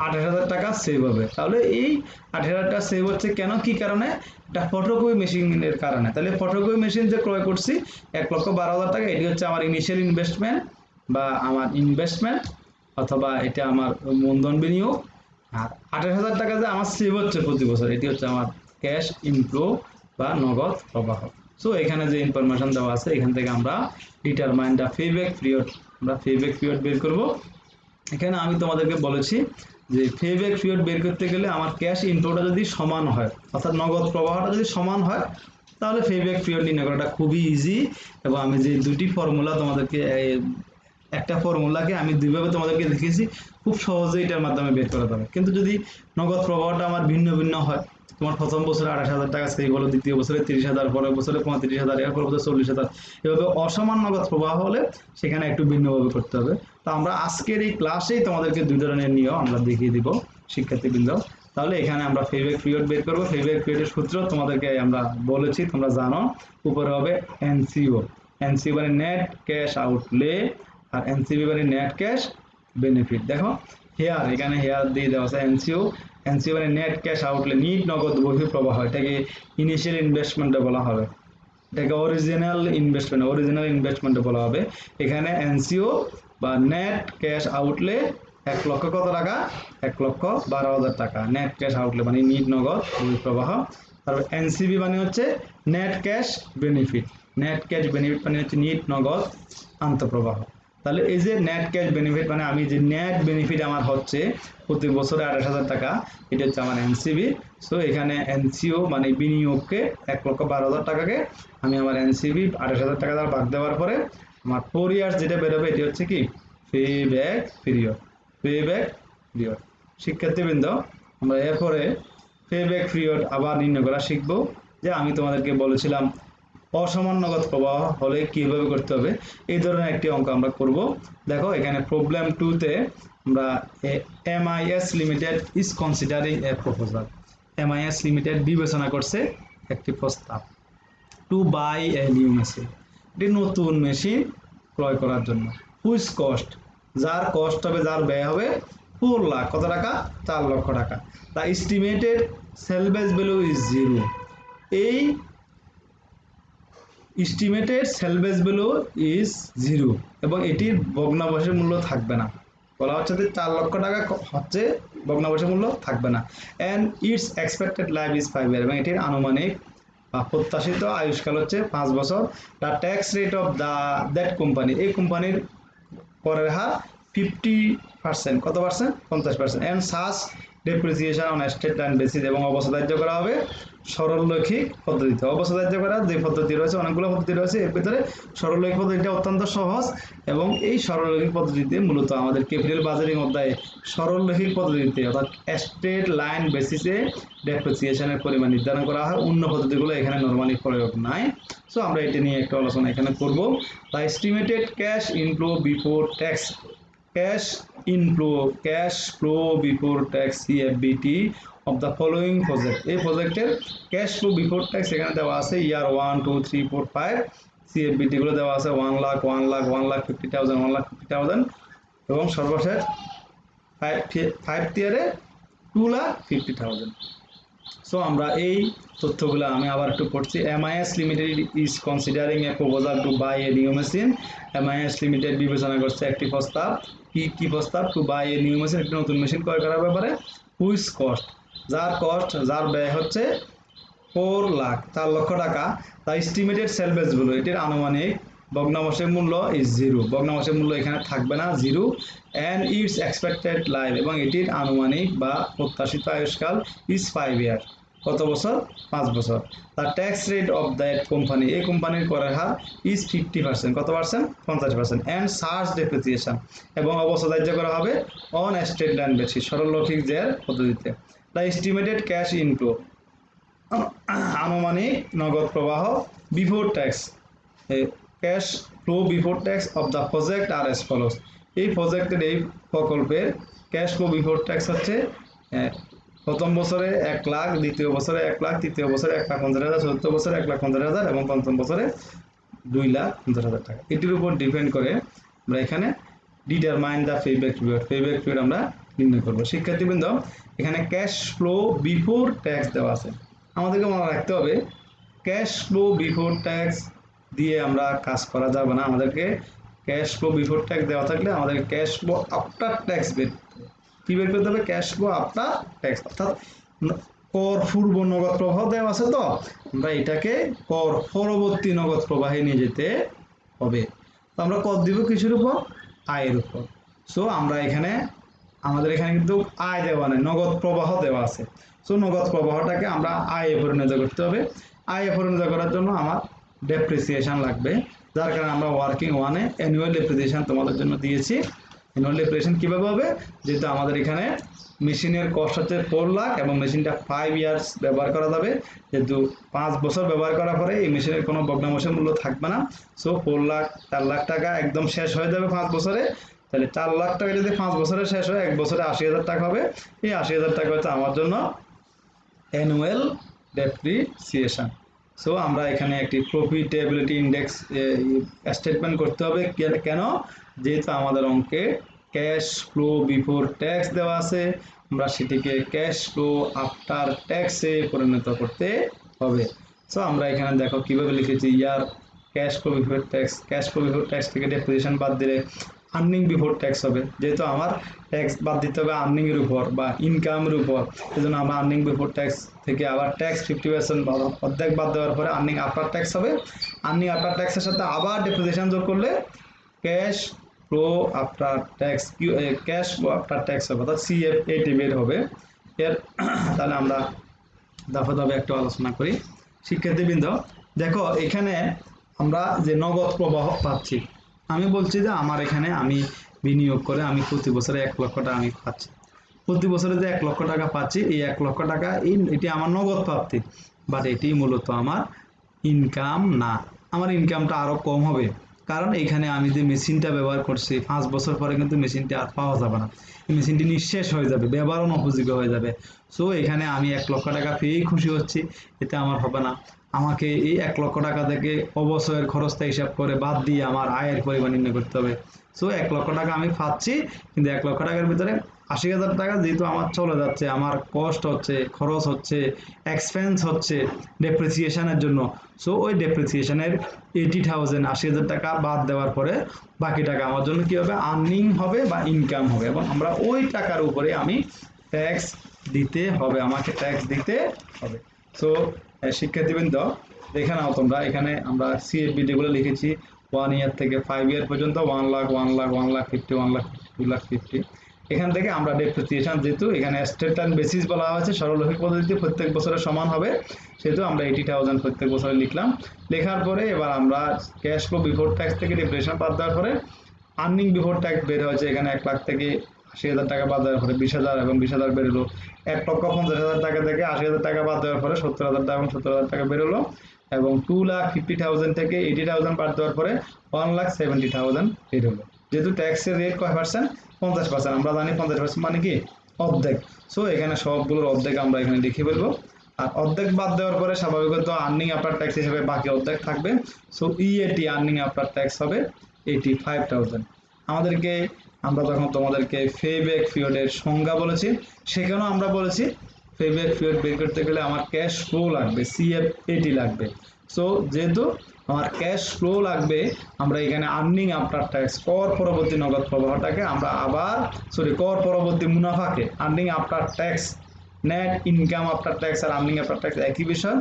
S1: 28,000 টাকা সেভ হবে। তাহলে এই 28,000 টাকা সেভ হচ্ছে কেন, কি কারণে, এটা ফটোকপি মেশিনের কারণে। তাহলে ফটোকপি মেশিন যে ক্রয় করছি 1,12,000 টাকা, এটি হচ্ছে আমার ইনিশিয়াল ইনভেস্টমেন্ট বা আমার ইনভেস্টমেন্ট, অথবা এটা আমার মূলধন বিনিয়োগ, আর 28,000 টাকা যে আমার সেভ হচ্ছে প্রতি বছর, এটি হচ্ছে আমার ক্যাশ ইনফ্লো বা নগদ প্রবাহ। সো এখানে যে ইনফরমেশন দেওয়া আছে, এখান থেকে আমরা ডিটারমাইন দ্য পেব্যাক পিরিয়ড, আমরা পেব্যাক পিরিয়ড বের করব। এখানে আমি তোমাদেরকে বলেছি যে পেব্যাক পিরিয়ড বের করতে গেলে আমার ক্যাশ ইনফ্লোটা যদি সমান হয়, অর্থাৎ নগদ প্রবাহটা যদি সমান হয়, তাহলে পেব্যাক পিরিয়ড নির্ণয় করাটা খুবই ইজি। এবং আমি যে দুটি ফর্মুলা তোমাদেরকে একটা ফর্মুলাকে আমি দুইভাবে তোমাদেরকে দেখিয়েছি, খুব সহজে এটার মাধ্যমে বের করা যাবে। কিন্তু যদি নগদ প্রবাহটা আমার ভিন্ন ভিন্ন হয়, তোমার প্রথম বছরে 28,000 টাকা সেভ হলো, দ্বিতীয় বছরে 30,000, পরের বছরে 35,000, এরপর বছরে 40,000, এভাবে অসমান নগদ প্রবাহ হলে সেখানে একটু ভিন্নভাবে করতে হবে। তো আমরা আজকের এই ক্লাসেই তোমাদেরকে দুই ধরনের নিয়ম আমরা দেখিয়ে দিব শিক্ষার্থীবৃন্দ। তাহলে এখানে আমরা পেব্যাক পিরিয়ড বের করবো। পেব্যাক পিরিয়ডের সূত্র তোমাদেরকে আমরা বলেছি, তোমরা জানো। উপরে হবে এনসিও, এনসিও মানে নেট ক্যাশ আউটলে, আর এনসিবি মানে নেট ক্যাশ বেনিফিট। দেখো হেয়ার, এখানে হেয়ার দিয়ে দেওয়া আছে এনসিও, এনসিও মানে নেট ক্যাশ আউটলে, নিট নগদ বহিঃপ্রবাহ, এটাকে ইনিশিয়াল ইনভেস্টমেন্টে বলা হবে, এটাকে অরিজিনাল ইনভেস্টমেন্টে বলা হবে। এখানে এনসিও বা নেট ক্যাশ আউটলে 1 লক্ষ কত টাকা, 1,12,000 টাকা নেট ক্যাশ আউটলে মানে নিট নগদ বহিঃপ্রবাহ। তারপর এনসিবি মানে হচ্ছে net cash benefit, net cash benefit মানে হচ্ছে নিট নগদ আন্তঃপ্রবাহ। তাহলে এই যে নেট ক্যাশ বেনিফিট মানে আমি যে নেট বেনিফিট আমার হচ্ছে প্রতি বছরে 28,000 টাকা, এটা হচ্ছে আমার এনসিবি। সো এখানে এনসিও মানে বিনিয়োগকে 1,12,000 টাকাকে আমি আমার এনসিবি 28,000 টাকা দ্বারা ভাগ দেওয়ার পরে আমার 4 ইয়ার্স যেটা বেরোবে এটি হচ্ছে কি পেব্যাক পিরিয়ড, পেব্যাক পিরিয়ড। শিক্ষার্থীবৃন্দ, আমরা এরপরে পেব্যাক পিরিয়ড আবার নির্ণয় করা শিখবো। যে আমি তোমাদেরকে বলেছিলাম অসমান নগদ প্রবাহ হলে কিভাবে করতে হবে, এই ধরনের একটি অঙ্ক আমরা করব। দেখো এখানে প্রবলেম 2 তে আমরা MIS limited is considering a proposal, MIS limited বিবেচনা করছে একটি প্রস্তাব to buy a new machine, একটি নতুন মেশিন ক্রয় করার জন্য। হুইচ কস্ট, যার কস্ট হবে, যার ব্যয় হবে 4 লাখ কত টাকা, 4 লক্ষ টাকা। দ্য এস্টিমেটেড সেলভেজ ভ্যালু ইজ 0, এই এস্টিমেটেড সেলভেজ ভ্যালু ইজ 0 এবং এটির ভগ্নাবশেষ মূল্য থাকবে না। বলা হচ্ছে যে 4 লক্ষ টাকা হচ্ছে, ভগ্নাবশেষ মূল্য থাকবে না। And its expected life is 5 year, এবং এটির আনুমানিক বা প্রত্যাশিত আয়ুষ্কাল হচ্ছে 5 বছর। The tax rate of that company, এই কোম্পানির করের হার 50%, কত পার্সেন্ট, 50%। অ্যান্ড সাস depreciation on straight line basis, এবং অবস্থাধার্য করা হবে সরলরৈখিক পদ্ধতিতে। অবস্থাধার্য করার যে পদ্ধতি রয়েছে, অনেকগুলো পদ্ধতি রয়েছে, এর ভিতরে সরলরৈখিক পদ্ধতিটা অত্যন্ত সহজ। এবং এই সরলরৈখিক পদ্ধতিতে মূলত আমাদের ক্যাপিটাল বাজেটিং অধ্যায়ে সরলরৈখিক পদ্ধতিতে অর্থাৎ স্টেট লাইন বেসিসে ডেপ্রিসিয়েশনের পরিমাণ নির্ধারণ করা হয়। অন্য পদ্ধতিগুলো এখানে নরমালি প্রয়োগ নাই। সো আমরা এটা নিয়ে একটু আলোচনা এখানে করব। The estimated cash inflow before tax, cash flow before tax CFBT of the following project, এই প্রজেক্টের ক্যাশ ফ্লো বিফোর ট্যাক্স এখানে দেওয়া আছে ইয়ার 1, 2, 3, 4, 5, সিএফবিটি গুলো দেওয়া আছে 1 লাখ, 1 লাখ, 1,50,000, 1,50,000 এবং সর্বশেষ 5 ইয়ারে 2,50,000। সো আমরা এই তথ্যগুলো আমি আবার একটু পড়ছি। MIS limited is considering a proposal to buy a new machine, MIS limited বিবেচনা করছে একটি প্রস্তাব, কি প্রস্তাব, to buy a new machine, একটি নতুন মেশিন ক্রয় করার ব্যাপারে। হুইচ কস্ট, যার ব্যয় হচ্ছে 4 লাখ, 4 লক্ষ টাকা। দ্য এস্টিমেটেড সেলভেজ ভ্যালু, এটির আনুমানিক ভগ্নাবশেষ মূল্য ইজ 0, ভগ্নাবশেষ মূল্য এখানে থাকবে না, 0। অ্যান্ড ইটস এক্সপেক্টেড লাইফ, এবং এটির আনুমানিক বা প্রত্যাশিত আয়ুষ্কাল ইজ 5 ইয়ার, কত বছর, 5 বছর। The tax rate of that company, এই কোম্পানির করের হার ইজ 50%, কত পার্সেন্ট, 50%। অ্যান্ড সার্চ ডেপ্রিসিয়েশন, এবং অবস্থাধার্য করা হবে অন স্টেট লাইন বেসিস, সরলরৈখিক জের পদ্ধতিতে। দ্য এস্টিমেটেড ক্যাশ ইনফ্লো, আনুমানিক নগদ প্রবাহ before tax, cash flow before tax of the project are as follows, এই প্রজেক্টের, এই প্রকল্পের ক্যাশ ফ্লো বিফোর ট্যাক্স হচ্ছে প্রথম বছরে 1 লাখ, দ্বিতীয় বছরে 1 লাখ, তৃতীয় বছরে 1,50,000, চতুর্থ বছরে 1,50,000 এবং পঞ্চম বছরে 2,50,000 টাকা। এটির উপর ডিপেন্ড করে আমরা এখানে determine the payback period, payback period আমরা নির্ণয় করব। শিক্ষার্থীবৃন্দ, এখানে ক্যাশ ফ্লো বিফোর ট্যাক্স দেওয়া আছে, আমাদেরকে মনে রাখতে হবে ক্যাশ ফ্লো বিফোর ট্যাক্স দিয়ে আমরা কাজ করা যাবে না। আমাদেরকে ক্যাশ ফ্লো বিফোর ট্যাক্স দেওয়া থাকলে আমাদের ক্যাশ ফ্লো আফটার ট্যাক্স বের কি বের করতে হবে, ক্যাশ ফ্লো আফটার ট্যাক্স, অর্থাৎ কর পূর্ব নগদ প্রবাহ দেওয়া আছে, তো আমরা এটাকে কর পরবর্তী নগদ প্রবাহে নিয়ে যেতে হবে। তো আমরা কর দিব কিসের উপর, আয়ের উপর। সো আমরা এখানে, আমাদের এখানে কিন্তু আয় দেওয়া নেই, নগদ প্রবাহ দেওয়া আছে। সো নগদ প্রবাহটাকে আমরা আয়ে পরিণত করতে হবে। আয়ে পরিণত করার জন্য আমার ডেপ্রিসিয়েশন লাগবে, যার কারণে আমরা ওয়ার্কিং ওয়ানে অ্যানুয়াল ডেপ্রিসিয়েশন তোমাদের জন্য দিয়েছি। অ্যানুয়াল ডেপ্রিসিয়েশন কীভাবে হবে, যেহেতু আমাদের এখানে মেশিনের কস্ট হচ্ছে 4 লাখ এবং মেশিনটা 5 ইয়ার্স ব্যবহার করা যাবে, যেহেতু 5 বছর ব্যবহার করার পরে এই মেশিনের কোনো ভগ্নাংশের মূল্য থাকবে না। সো 4 লাখ 4 লাখ টাকা একদম শেষ হয়ে যাবে 5 বছরে। তাহলে 4 লাখ টাকা যদি 5 বছরে শেষ হয়, 1 বছরে 80,000 টাকা হবে। এই 80,000 টাকা হচ্ছে আমার জন্য অ্যানুয়াল ডেপ্রিসিয়েশন। সো আমরা এখানে একটি প্রফিটেবিলিটি ইন্ডেক্স স্টেটমেন্ট করতে হবে। কেন? যেহেতু আমাদের অঙ্কে ক্যাশ ফ্লো বিফোর ট্যাক্স দেওয়া আছে, আমরা সেটিকে ক্যাশ ফ্লো আফটার ট্যাক্সে পরিণত করতে হবে। সো আমরা এখানে দেখো কিভাবে লিখেছি, year cash flow before tax, cash flow before tax থেকে ডেপ্রিসিয়েশন বাদ দিলে আর্নিং বিফোর ট্যাক্স হবে। যেহেতু আমার ট্যাক্স বাদ দিতে হবে আর্নিংয়ের উপর বা ইনকামের উপর, এই জন্য আমরা আর্নিং বিফোর ট্যাক্স থেকে আবার ট্যাক্স 50% অর্ধেক বাদ দেওয়ার পরে আর্নিং আফটার ট্যাক্স হবে। আর্নিং আফটার ট্যাক্সের সাথে আবার ডেপ্রিসিয়েশন যোগ করলে cash flow after tax, cash flow after tax হবে, অর্থাৎ CFAT বের হবে। এর তাহলে আমরা দফা দফা একটু আলোচনা করি। শিক্ষার্থীবৃন্দ দেখো, এখানে আমরা যে নগদ প্রবাহ পাচ্ছি, আমি বলছি যে আমার এখানে আমি বিনিয়োগ করে আমি প্রতি বছরে 1 লক্ষ টাকা আমি পাচ্ছি। প্রতি বছরে যে 1 লক্ষ টাকা পাচ্ছি, এই 1 লক্ষ টাকা এটি আমার নগদ প্রাপ্তি, বাট এটি মূলত আমার ইনকাম না। আমার ইনকামটা আরও কম হবে, কারণ এখানে আমি যে মেশিনটা ব্যবহার করছি 5 বছর পরে কিন্তু মেশিনটি আর পাওয়া যাবে না, মেশিনটি নিঃশেষ হয়ে যাবে, ব্যবহার অনুপযোগী হয়ে যাবে। সো এখানে আমি 1 লক্ষ টাকা পেয়েই খুশি হচ্ছি, এতে আমার হবে না। আমাকে এই 1 লক্ষ টাকা থেকে অবসরের খরচটা হিসাব করে বাদ দিয়ে আমার আয়ের পরিমাণ নির্ণয় করতে হবে। সো 1 লক্ষ টাকা আমি পাচ্ছি, কিন্তু 1 লক্ষ টাকার ভিতরে 80,000 টাকা যেহেতু আমার চলে যাচ্ছে, আমার কস্ট হচ্ছে, খরচ হচ্ছে, এক্সপেন্স হচ্ছে ডেপ্রিসিয়েশনের জন্য। সো ওই ডেপ্রিসিয়েশনের 80,000 80,000 টাকা বাদ দেওয়ার পরে বাকি টাকা আমার জন্য কী হবে, আর্নিং হবে বা ইনকাম হবে, এবং আমরা ওই টাকার উপরে আমি ট্যাক্স দিতে হবে, আমাকে ট্যাক্স দিতে হবে। সো শিক্ষার্থীবৃন্দ দেখে নাও তোমরা, এখানে আমরা CFBD-গুলো লিখেছি 1 ইয়ার থেকে 5 ইয়ার পর্যন্ত 1 লাখ 1 লাখ 1 লাখ 50 1 লাখ 2 লাখ 50। এখান থেকে আমরা ডেপ্রিসিয়েশন, যেহেতু এখানে স্ট্রেট বেসিস বলা হয়েছে, সরলরৈখিক পদ্ধতিতে প্রত্যেক বছরে সমান হবে, সেহেতু আমরা 80,000 প্রত্যেক বছরে লিখলাম। লেখার পরে এবার আমরা ক্যাশ ফ্লো বিফোর ট্যাক্স থেকে ডেপ্রিসিয়েশন বাদ দেওয়ার পরে আর্নিং বিফোর ট্যাক্স বের হয়েছে, এখানে 1 লাখ থেকে 80,000 টাকা বাদ দেওয়ার পরে 20,000 এবং 20,000 বেরোলো। 1,50,000 টাকা থেকে 80,000 টাকা বাদ দেওয়ার পরে 70,000 টাকা এবং 70,000 টাকা বেরোলো, এবং 2,50,000 থেকে 80,000 বাদ দেওয়ার পরে 1,70,000 বেরোলো। যেহেতু ট্যাক্সের রেট কয় পার্সেন্ট, 50%, আমরা জানি 50% মানে কি অর্ধেক। সো এখানে সবগুলোর অর্ধেক আমরা এখানে লিখে ফেলবো, আর অর্ধেক বাদ দেওয়ার পরে স্বাভাবিকত আর্নিং আফটার ট্যাক্স হিসেবে বাকি অর্ধেক থাকবে। So EAT earning after tax হবে 85,000। আমাদেরকে আমরা যখন তোমাদেরকে পেব্যাক পিরিয়ডের সংজ্ঞা বলেছি, সেখানেও আমরা বলেছি পেব্যাক পিরিয়ড বের করতে গেলে আমার ক্যাশ ফ্লো লাগবে, CFAT লাগবে। সো যেহেতু আমার ক্যাশ ফ্লো লাগবে, আমরা এখানে আর্নিং আফটার ট্যাক্স, কর পরবর্তী নগদ প্রবাহটাকে আমরা আবার কর পরবর্তী মুনাফাকে earning after tax, net income after tax আর আর্নিং আফটার ট্যাক্স একই বিষয়।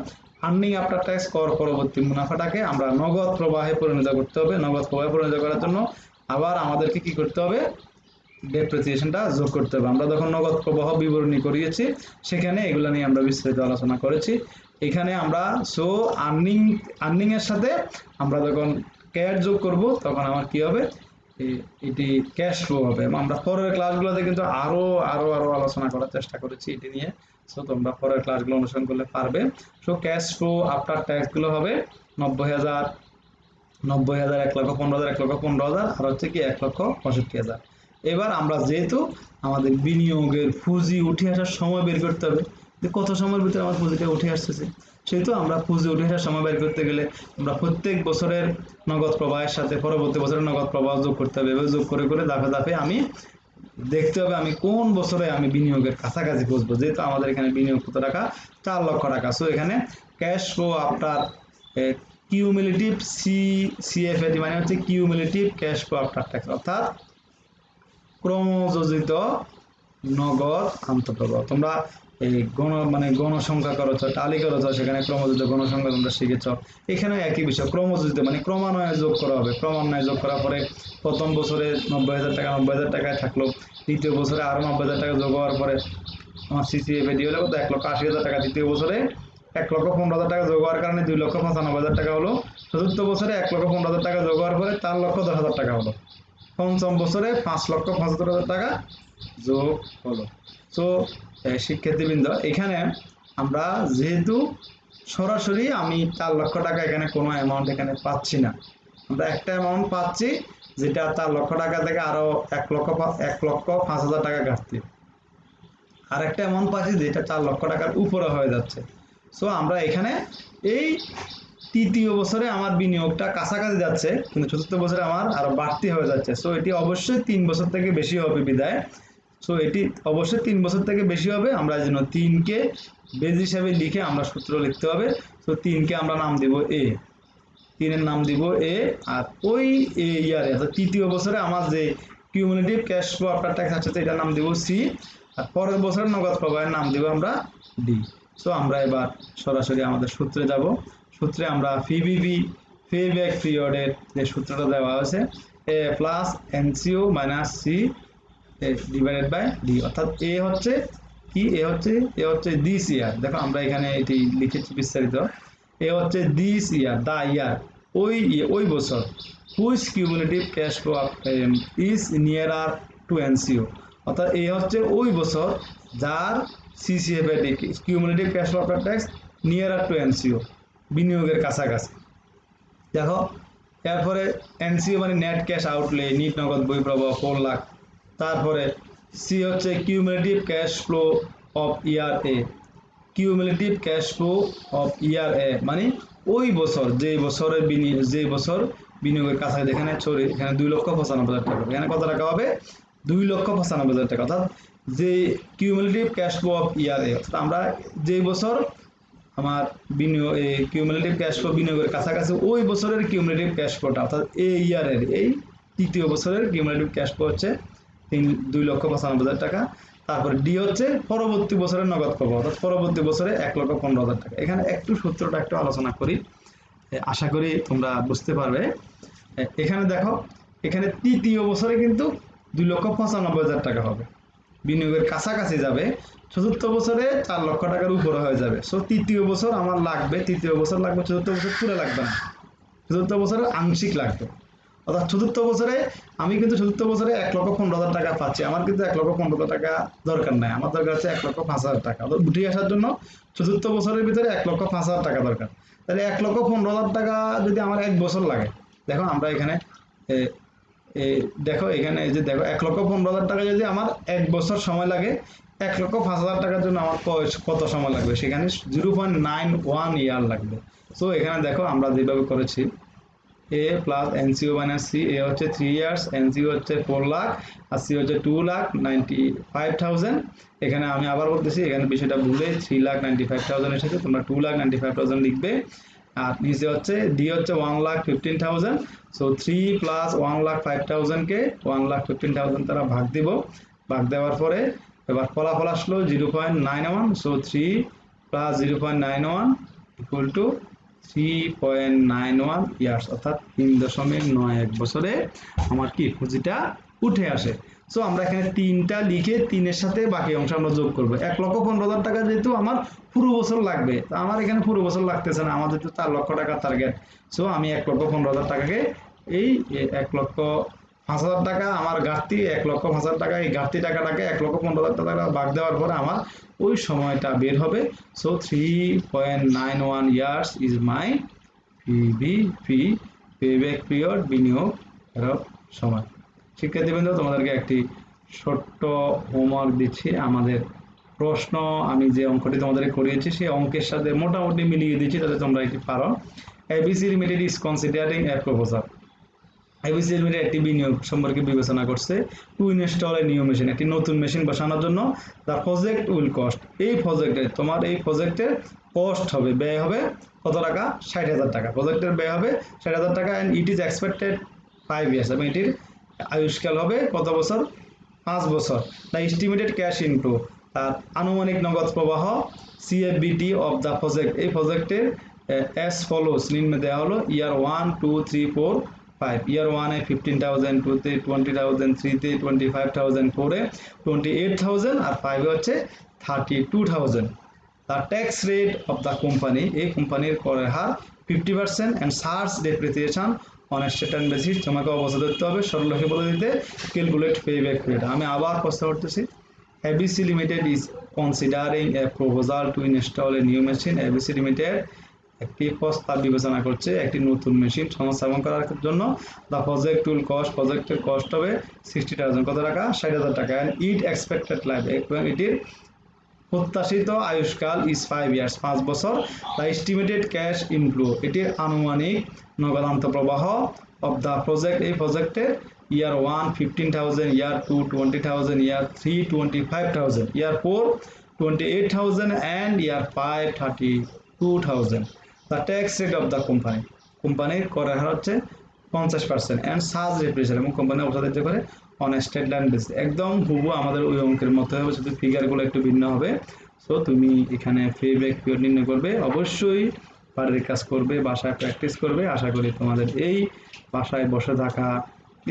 S1: আর্নিং আফটার ট্যাক্স কর পরবর্তী মুনাফাটাকে আমরা নগদ প্রবাহে পরিণত করতে হবে। নগদ প্রবাহে পরিণত করার জন্য আবার আমাদেরকে কি করতে হবে, ডেপ্রিসিয়েশনটা যোগ করতে হবে। আমরা যখন নগদ প্রবাহ বিবরণী করিয়েছি, সেখানে এগুলো নিয়ে আমরা বিস্তারিত আলোচনা করেছি। এখানে আমরা আর্নিং এর সাথে আমরা যখন ক্যাশ যোগ করব, তখন আমার কি হবে, এটি ক্যাশ ফ্লো হবে। এবং আমরা পরের ক্লাসগুলোতে কিন্তু আরো আলোচনা করার চেষ্টা করেছি এটি নিয়ে। সো তোমরা পরের ক্লাসগুলো অনুসরণ করলে পারবে। So cash flow after tax গুলো হবে 90,000, 1,15,000, 1,15,000, আর হচ্ছে কি 1,65,000। এবার আমরা যেহেতু আমাদের বিনিয়োগের পুঁজি উঠে আসার সময় বের করতে হবে, যে কত সময়ের ভিতরে আমার পুঁজিটা উঠে আসতেছে, সেহেতু আমরা পুঁজি উঠে আসার সময় বের করতে গেলে আমরা প্রত্যেক বছরের নগদ প্রবাহের সাথে পরবর্তী বছরের নগদ প্রবাহ যোগ করতে হবে। এভাবে যোগ করে করে ধাপে ধাপে আমি দেখতে হবে আমি কোন বছরে আমি বিনিয়োগের কাছাকাছি পৌঁছবো। যেহেতু আমাদের এখানে বিনিয়োগ কত টাকা, 4 লক্ষ টাকা। সো এখানে cash flow after cumulative CFAT মানে হচ্ছে cumulative cash flow after tax, অর্থাৎ ক্রমযোজিত নগদ আন্তঃপ্রবাহ। তোমরা এই গণসংখ্যা করেছ, টালি করেছ, সেখানে ক্রমযোজিত গণসংখ্যা তোমরা শিখেছ। এখানে একই বিষয়, ক্রমযোজিত মানে ক্রমান্বয়ে যোগ করা হবে। ক্রমান্বয়ে যোগ করার পরে প্রথম বছরে 90,000 টাকা 90,000 টাকায় থাকলো, দ্বিতীয় বছরে আরো 90,000 টাকা যোগ হওয়ার পরে আমার CFAT হলে কত, 1,80,000 টাকা। তৃতীয় বছরে 1,15,000 টাকা যোগ হওয়ার কারণে 2,95,000 টাকা হলো। চতুর্থ বছরে 1,15,000 টাকা যোগ হওয়ার পরে 4,10,000 টাকা হলো। পঞ্চম বছরে 5,75,000 টাকা যোগ হলো। তো শিক্ষার্থীবৃন্দ, এখানে আমরা যেহেতু সরাসরি আমি 4 লক্ষ টাকা এখানে কোনো অ্যামাউন্ট এখানে পাচ্ছি না, আমরা একটা অ্যামাউন্ট পাচ্ছি যেটা 4 লক্ষ টাকা থেকে আরো 1,05,000 টাকা ঘাটতি, আর একটা অ্যামাউন্ট পাচ্ছি যেটা 4 লক্ষ টাকার উপরে হয়ে যাচ্ছে। সো আমরা এখানে এই তৃতীয় বছরে আমার বিনিয়োগটা কাছাকাছি যাচ্ছে, কিন্তু চতুর্থ বছরে আমার আরো বাড়তি হয়ে যাচ্ছে। সো এটি অবশ্যই 3 বছর থেকে বেশি হবে বিদায়। সো এটি অবশ্যই 3 বছর থেকে বেশি হবে। আমরা যেন 3কে বেজ হিসাবে লিখে আমরা সূত্র লিখতে হবে। তো 3কে আমরা নাম দিব এ, 3-এর নাম দিব এ, আর ওই ইয়ারে অর্থাৎ তৃতীয় বছরে আমার যে cumulative cash flow after tax আছে এটার নাম দিব সি, আর পরের বছরের নগদ প্রবাহের নাম দিব আমরা ডি। সো আমরা এবার সরাসরি আমাদের সূত্রে যাব। সূত্রে আমরা পিবিবি পেব্যাক পিরিয়ডের যে সূত্রটা দেওয়া আছে, A plus NCO minus C divided by D, অর্থাৎ এ হচ্ছে কি, এ হচ্ছে দিস ইয়ার। দেখো আমরা এখানে এটি লিখেছি বিস্তারিত। এ হচ্ছে দিস ইয়ার, দা ইয়ার, ওই বছর, which cumulative cash flow is nearer to NCO, অর্থাৎ এ হচ্ছে ওই বছর যার সিসিএফ এর cumulative cash flow after tax nearer to NCO, বিনিয়োগের কাছাকাছি। দেখো এরপরে এনসিও মানে নেট ক্যাশ আউটলে, নিট নগদ বহিঃপ্রবাহ 4 লাখ। তারপরে সি হচ্ছে cumulative cash flow of year এ, cumulative cash flow of year এ মানে ওই বছর যে বছর বিনিয়োগের কাছাকাছি, এখানে এখানে 2,95,000 টাকা, এখানে কত টাকা হবে 2,95,000 টাকা, অর্থাৎ যে cumulative cash flow of year এ, অর্থাৎ আমরা যে বছর আমার বিনিয়োগ কিউমুলেটিভ ক্যাশ ফ্লো বিনিয়োগের কাছাকাছি ওই বছরের কিউমুলেটিভ ক্যাশ ফ্লোটা, অর্থাৎ এই ইয়ারের এই তৃতীয় বছরের কিউমুলেটিভ ক্যাশ ফ্লো হচ্ছে 2,95,000 টাকা। তারপরে ডি হচ্ছে পরবর্তী বছরের নগদ প্রবাহ, অর্থাৎ পরবর্তী বছরে 1,15,000 টাকা। এখানে একটু সূত্রটা একটু আলোচনা করি, আশা করি তোমরা বুঝতে পারবে। এখানে দেখো, এখানে তৃতীয় বছরে কিন্তু 2,95,000 টাকা হবে, বিনিয়োগের কাছাকাছি যাবে। চতুর্থ বছরে 4 লক্ষ টাকার উপরে হয়ে যাবে। সো তৃতীয় বছর আমার লাগবে, চতুর্থ বছর পুরো লাগবে না, চতুর্থ বছরে আংশিক লাগবে। অর্থাৎ চতুর্থ বছরে আমি কিন্তু চতুর্থ বছরে 1,15,000 টাকা পাচ্ছি, আমার কিন্তু 1,15,000 টাকা দরকার নাই, আমার দরকার হচ্ছে 1,05,000 টাকা। অর্থাৎ উঠে আসার জন্য চতুর্থ বছরের ভিতরে 1,05,000 টাকা দরকার। তাহলে 1,15,000 টাকা যদি আমার 1 বছর লাগে, দেখো আমরা এখানে দেখো এখানে এই যে দেখো 1,15,000 টাকা যদি আমার 1 বছর সময় লাগে, 1,05,000 টাকার জন্য আমার কত সময় লাগবে, সেখানে 0.91 ইয়ার লাগবে। সো এখানে দেখো আমরা যেভাবে করেছি, এ প্লাস এনসিও মাইনাস সি, এ হচ্ছে 3 ইয়ার্স, এনসিও হচ্ছে 4 লাখ, আর সি হচ্ছে 2,95,000। এখানে আমি আবার বলতেছি, এখানে বিষয়টা ভুলে 3,95,000 এসেছে, তোমরা 2,95,000 লিখবে। আর নিচে হচ্ছে ডি হচ্ছে 1,15,000। সো 3 প্লাস 1,05,000 কে 1,15,000 তারা ভাগ দিব, ভাগ দেওয়ার পরে এবার ফলাফল আসলো 0.91। So 3 plus 0.91 equal to 3.91 years, অর্থাৎ 3.91 বছরে আমার কি পুঁজিটা উঠে আসে। সো আমরা এখানে 3টা লিখে 3-এর সাথে বাকি অংশ আমরা যোগ করবো। 1,15,000 টাকা যেহেতু আমার পুরো বছর লাগবে, তা আমার এখানে পুরো বছর লাগতেছে না, আমাদের তো 4 লক্ষ টাকার টার্গেট। সো আমি 1,15,000 টাকাকে এই 1,05,000 টাকা আমার ঘাটতি, 1,05,000 টাকা এই ঘাটতি টাকাটাকে 1,15,000 টাকা ভাগ দেওয়ার পরে আমার ওই সময়টা বের হবে। So 3.91 years is my PBP, payback period, বিনিয়োগ ফেরত সময়। শিক্ষার্থীবৃন্দ, তোমাদেরকে একটি ছোট্ট হোমওয়ার্ক দিচ্ছি। আমাদের প্রশ্ন আমি যে অঙ্কটি তোমাদেরকে করিয়েছি সেই অঙ্কের সাথে মোটামুটি মিলিয়ে দিচ্ছি, তাহলে তোমরা এটি পারো। ABC Limited is considering a proposal. ABC Limited একটি বিনিয়োগ সম্পর্কে বিবেচনা করছে টু ইনস্টল এ নিউ মেশিন, একটি নতুন মেশিন বসানোর জন্য। দ্য প্রজেক্ট উইল কস্ট, এই প্রজেক্টের কস্ট হবে, ব্যয় হবে কত টাকা, 60,000 টাকা। প্রজেক্টের ব্যয় হবে 60,000 টাকা, and it is expected 5 years, এবং এটির আয়ুষ্কাল হবে কত বছর, 5 বছর। দ্য এস্টিমেটেড ক্যাশ ইনফ্লো, তার আনুমানিক নগদ প্রবাহ, সিএফবিটি অফ দ্য প্রজেক্ট, এই প্রজেক্টের অ্যাজ ফলোস নিম্নে দেওয়া হলো। ইয়ার 1, 2, 3, 4, 5। ইয়ার 1 এ 15,000, 2-তে 20,000, 3-তে 25,000, 4-এ 28,000, আর 5-এ হচ্ছে 32,000। The tax rate of the company, এই কোম্পানির করের হার 50% and search depreciation on state basis. তোমাকে অবস্থা দেখতে হবে, সরলকে বলে দিতে ক্যালকুলেট পে ব্যাক পিরিয়ড। আমি আবার প্রশ্ন করতেছি, ABC Limited is considering a proposal to install a new machine. ABC Limited একটি প্রস্তাব বিবেচনা করছে একটি নতুন মেশিন সংস্থাপন করার জন্য। দ্য প্রজেক্ট উইল কস্ট, প্রজেক্টের কস্ট হবে 60,000, কত টাকা? 60,000 টাকা। অ্যান্ড ইট এক্সপেক্টেড লাইফ, এবং এটির প্রত্যাশিত আয়ুষ্কাল ইজ 5 ইয়ার্স, 5 বছর। দ্য এস্টিমেটেড ক্যাশ ইনফ্লো, এটির আনুমানিক নগদান্ত প্রবাহ অফ দ্য প্রজেক্ট, এই প্রজেক্টের ইয়ার 1 15,000, ইয়ার 2 20,000, ইয়ার 3 25,000, ইয়ার 4 28,000 and year 5 32,000। The tax rate of the company, কোম্পানির করের হার হচ্ছে 50% অ্যান্ড সার্চ ডেপ্রিসিয়েশন, এবং কোম্পানি অবস্থা দিতে করে অন স্টেট ল্যান্ড বেসিস। একদম হুবহু আমাদের ওই অঙ্কের মতো হবে, শুধু ফিগারগুলো একটু ভিন্ন হবে। সো তুমি এখানে পে ব্যাক পিরিয়ড নির্ণয় করবে, অবশ্যই বাড়ির কাজ করবে, বাসায় প্র্যাকটিস করবে। আশা করি তোমাদের এই বাসায় বসে থাকা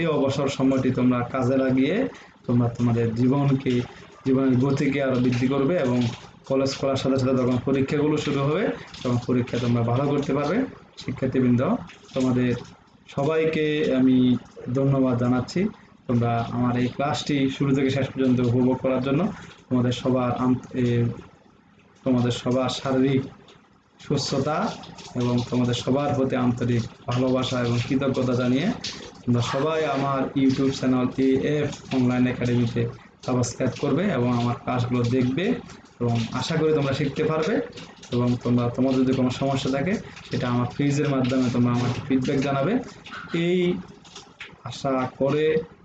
S1: এই অবসর সময়টি তোমরা কাজে লাগিয়ে তোমরা তোমাদের জীবনের গতিকে আরও বৃদ্ধি করবে, এবং কলেজ করার সাথে সাথে যখন পরীক্ষাগুলো শুরু হবে তখন পরীক্ষা তোমরা ভালো করতে পারবে। শিক্ষার্থীবৃন্দ, তোমাদের সবাইকে আমি ধন্যবাদ জানাচ্ছি তোমরা আমার এই ক্লাসটি শুরু থেকে শেষ পর্যন্ত উপভোগ করার জন্য। তোমাদের সবার শারীরিক সুস্থতা এবং তোমাদের সবার প্রতি আন্তরিক ভালোবাসা এবং কৃতজ্ঞতা জানিয়ে তোমরা সবাই আমার ইউটিউব চ্যানেল AF অনলাইন একাডেমিতে সাবস্ক্রাইব করবে এবং আমার ক্লাসগুলো দেখবে, এবং আশা করি তোমরা শিখতে পারবে। এবং তোমাদের যদি কোনো সমস্যা থাকে সেটা আমার ফিজের মাধ্যমে তোমরা আমাকে ফিডব্যাক জানাবে। এই আশা করে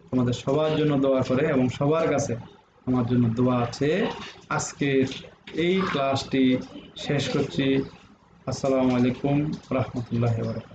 S1: তোমাদের সবার জন্য দোয়া করে, এবং সবার কাছে আমার জন্য দোয়া আছে। আজকের এই ক্লাসটি শেষ করছি। আসসালামু আলাইকুম রহমতুল্লাহি ওয়া বারাকাতুহু।